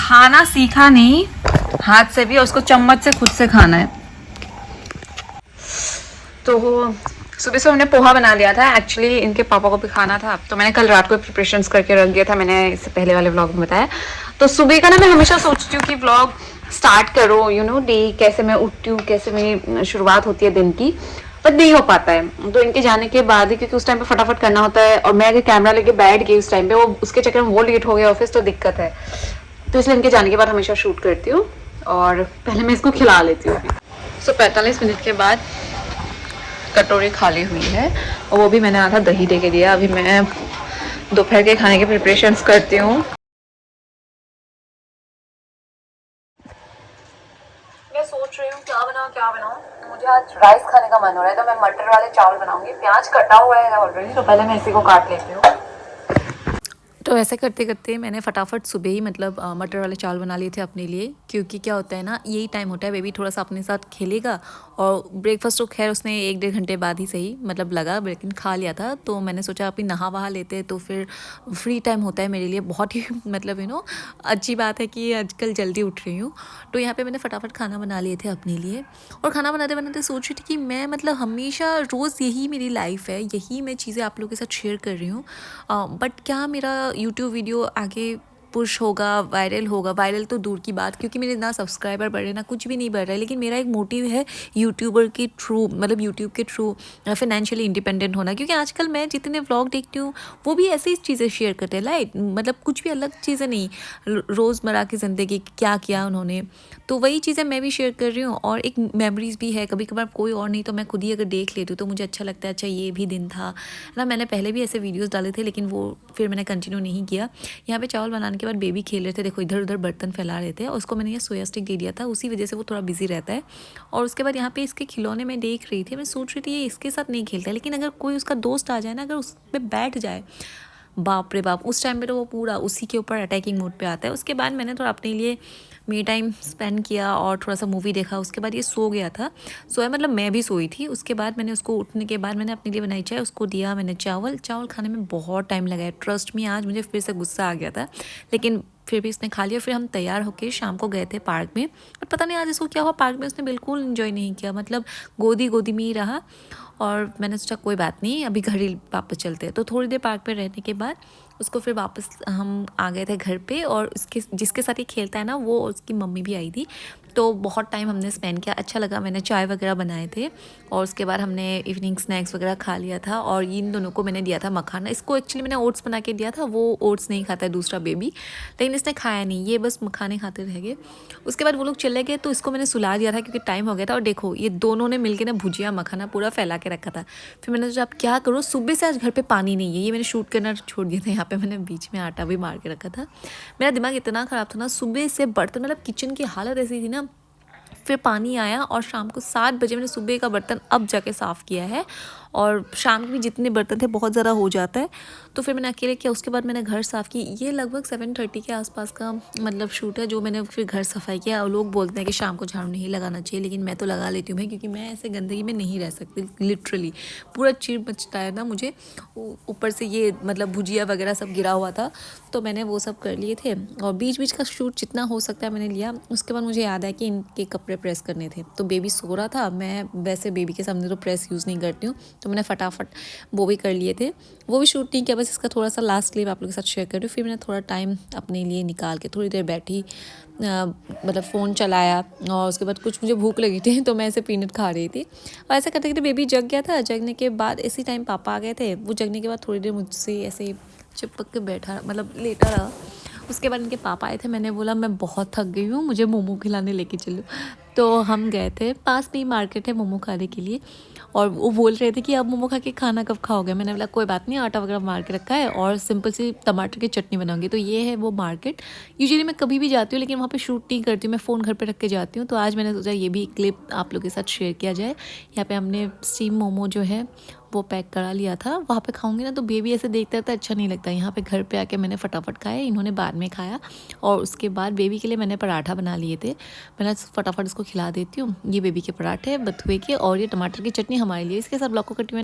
खाना सीखा नहीं हाथ से भी, और उसको चम्मच से खुद से खाना है। तो सुबह से हमने पोहा बना लिया था, एक्चुअली इनके पापा को भी खाना था, तो मैंने कल रात को प्रिपरेशंस करके रख दिया था, मैंने इससे पहले वाले व्लॉग में बताया। तो सुबह का ना मैं हमेशा सोचती हूँ कि व्लॉग स्टार्ट करो, यू नो, डे कैसे मैं उठती हूँ, कैसे मेरी शुरुआत होती है दिन की, पर नहीं हो पाता है। तो इनके जाने के बाद ही, क्योंकि उस टाइम पे फटाफट करना होता है, और मैं अगर कैमरा लेके बैठ गई उस टाइम पे, वो उसके चक्कर में वो लेट हो गया ऑफिस, तो दिक्कत है। तो इसलिए इनके जाने के बाद हमेशा शूट करती हूँ, और पहले मैं इसको खिला लेती हूँ। सो 45 मिनट के बाद कटोरी खाली हुई है, और वो भी मैंने आधा दही दे के दिया। अभी मैं दोपहर के खाने के प्रिपरेशंस करती हूँ। मैं सोच रही हूँ क्या बनाऊँ। मुझे आज राइस खाने का मन हो रहा है, तो मैं मटर वाले चावल बनाऊंगी। प्याज कटा हुआ है ऑलरेडी, तो पहले मैं इसी को काट लेती हूँ। तो ऐसे करते करते मैंने फटाफट सुबह ही मतलब मटर वाले चावल बना लिए थे अपने लिए, क्योंकि क्या होता है ना, यही टाइम होता है बेबी थोड़ा सा अपने साथ खेलेगा। और ब्रेकफास्ट तो खैर उसने 1-1.5 घंटे बाद ही सही मतलब लगा, लेकिन खा लिया था। तो मैंने सोचा अभी नहा वहा लेते, तो फिर फ्री टाइम होता है मेरे लिए बहुत ही मतलब अच्छी बात है कि आजकल जल्दी उठ रही हूँ। तो यहाँ पे मैंने फटाफट खाना बना लिए थे अपने लिए, और खाना बनाते बनाते सोच रही थी कि मैं मतलब हमेशा रोज़ यही मेरी लाइफ है, यही मैं चीज़ें आप लोगों के साथ शेयर कर रही हूँ। बट क्या मेरा यूट्यूब वीडियो आगे पुश होगा, वायरल तो दूर की बात, क्योंकि मेरे ना सब्सक्राइबर बढ़ रहे ना कुछ भी नहीं बढ़ रहा है, लेकिन मेरा एक मोटिव है यूट्यूबर के थ्रू, मतलब यूट्यूब के थ्रू फाइनेंशियली इंडिपेंडेंट होना। क्योंकि आजकल मैं जितने व्लॉग देखती हूँ वो भी ऐसी चीज़ें शेयर करते हैं, लाइक मतलब कुछ भी अलग चीज़ें नहीं, रोज़मर्रा की ज़िंदगी क्या किया उन्होंने, तो वही चीज़ें मैं भी शेयर कर रही हूँ। और एक मेमोरीज़ भी है, कभी कभार कोई और नहीं तो मैं खुद ही अगर देख लेती हूँ तो मुझे अच्छा लगता है, अच्छा ये भी दिन था ना। मैंने पहले भी ऐसे वीडियोस डाले थे, लेकिन वो फिर मैंने कंटिन्यू नहीं किया। यहाँ पे चावल बनाने के बाद बेबी खेल रहे थे, देखो इधर उधर बर्तन फैला रहे थे, और उसको मैंने ये सोया स्टिक दे दिया था, उसी वजह से वो थोड़ा बिजी रहता है। और उसके बाद यहाँ पे इसके खिलौने मैं देख रही थी, मैं सोच रही थी ये इसके साथ नहीं खेलता है, लेकिन अगर कोई उसका दोस्त आ जाए ना, अगर उस पर बैठ जाए, बाप रे बाप, उस टाइम पे तो वो पूरा उसी के ऊपर अटैकिंग मोड पे आता है। उसके बाद मैंने थोड़ा अपने लिए मी टाइम स्पेंड किया और थोड़ा सा मूवी देखा। उसके बाद ये सो गया था, सोया मतलब मैं भी सोई थी। उसके बाद मैंने उसको उठने के बाद मैंने अपने लिए बनाई चाय, उसको दिया मैंने चावल खाने में बहुत टाइम लगा है, ट्रस्ट मी। आज मुझे फिर से गुस्सा आ गया था, लेकिन फिर भी इसने खा लिया। फिर हम तैयार होके शाम को गए थे पार्क में, और पता नहीं आज इसको क्या हुआ, पार्क में उसने बिल्कुल इन्जॉय नहीं किया, मतलब गोदी में ही रहा। और मैंने सोचा कोई बात नहीं, अभी घर ही वापस चलते हैं। तो थोड़ी देर पार्क पे रहने के बाद उसको फिर वापस हम आ गए थे घर पे, और उसके जिसके साथ ये खेलता है ना, वो उसकी मम्मी भी आई थी। तो बहुत टाइम हमने स्पेंड किया, अच्छा लगा। मैंने चाय वगैरह बनाए थे, और उसके बाद हमने इवनिंग स्नैक्स वगैरह खा लिया था। और इन दोनों को मैंने दिया था मखाना। इसको एक्चुअली मैंने ओट्स बना के दिया था, वो ओट्स नहीं खाता है दूसरा बेबी, लेकिन इसने खाया नहीं, ये बस मखाने खाते रह गए। उसके बाद वो लोग चले गए, तो इसको मैंने सुला दिया था क्योंकि टाइम हो गया था। और देखो ये दोनों ने मिलकर ना भुजिया मखाना पूरा फैला के रखा था। फिर मैंने सोचा अब क्या करो, सुबह से आज घर पे पानी नहीं है, ये मैंने शूट करना छोड़ दिया था। यहाँ पे मैंने बीच में आटा भी मार के रखा था। मेरा दिमाग इतना ख़राब था ना, सुबह से बर्तन मतलब किचन की हालत ऐसी थी ना। फिर पानी आया, और शाम को 7 बजे मैंने सुबह का बर्तन अब जाके साफ़ किया है। और शाम के भी जितने बर्तन थे बहुत ज़्यादा हो जाता है, तो फिर मैंने अकेले किया। उसके बाद मैंने घर साफ़ की। ये लगभग 7:30 के आसपास का मतलब शूट है जो मैंने फिर घर सफाई किया। और लोग बोलते हैं कि शाम को झाड़ू नहीं लगाना चाहिए, लेकिन मैं तो लगा लेती हूँ भाई, क्योंकि मैं ऐसे गंदगी में नहीं रह सकती। लिटरली पूरा चिड़ मचता है ना मुझे। ऊपर से ये मतलब भुजिया वगैरह सब गिरा हुआ था, तो मैंने वो सब कर लिए थे। और बीच बीच का शूट जितना हो सकता है मैंने लिया। उसके बाद मुझे याद है कि इनके कपड़े प्रेस करने थे, तो बेबी सो रहा था। मैं वैसे बेबी के सामने तो प्रेस यूज़ नहीं करती हूँ, तो मैंने फटाफट वो भी कर लिए थे। वो भी शूट नहीं किया, बस इसका थोड़ा सा लास्ट क्लिप आप लोगों के साथ शेयर कर रही हूँ। फिर मैंने थोड़ा टाइम अपने लिए निकाल के थोड़ी देर बैठी, मतलब फ़ोन चलाया। और उसके बाद कुछ मुझे भूख लगी थी, तो मैं ऐसे पीनट खा रही थी। और ऐसा करते करते बेबी जग गया था। जगने के बाद इसी टाइम पापा आ गए थे। वो जगने के बाद थोड़ी देर मुझसे ऐसे चिपक के बैठा, मतलब लेटा रहा। उसके बाद इनके पापा आए थे, मैंने बोला मैं बहुत थक गई हूँ, मुझे मोमो खिलाने लेके चलो। तो हम गए थे, पास में ही मार्केट है मोमो खाने के लिए। और वो बोल रहे थे कि अब मोमो खा के खाना कब खाओगे। मैंने बोला कोई बात नहीं, आटा वगैरह मार के रखा है, और सिंपल सी टमाटर की चटनी बनाऊंगी। तो ये है वो मार्केट। यूजुअली मैं कभी भी जाती हूँ, लेकिन वहाँ पे शूट नहीं करती हूँ, मैं फ़ोन घर पे रख के जाती हूँ। तो आज मैंने सोचा ये भी क्लिप आप लोगों के साथ शेयर किया जाए। यहाँ पे हमने स्टीम मोमो जो है वो पैक करा लिया था। वहाँ पे खाऊंगी ना तो बेबी ऐसे देखता था, अच्छा नहीं लगता। यहाँ पे घर पे आके मैंने फटाफट खाया, इन्होंने बाद में खाया। और उसके बाद बेबी के लिए मैंने पराठा बना लिए थे। मैंने फटाफट इसको खिला देती हूँ। ये बेबी के पराठे बथुए के, और ये टमाटर की चटनी हमारे लिए। इसके साथ ब्लॉग को कंटिन्यू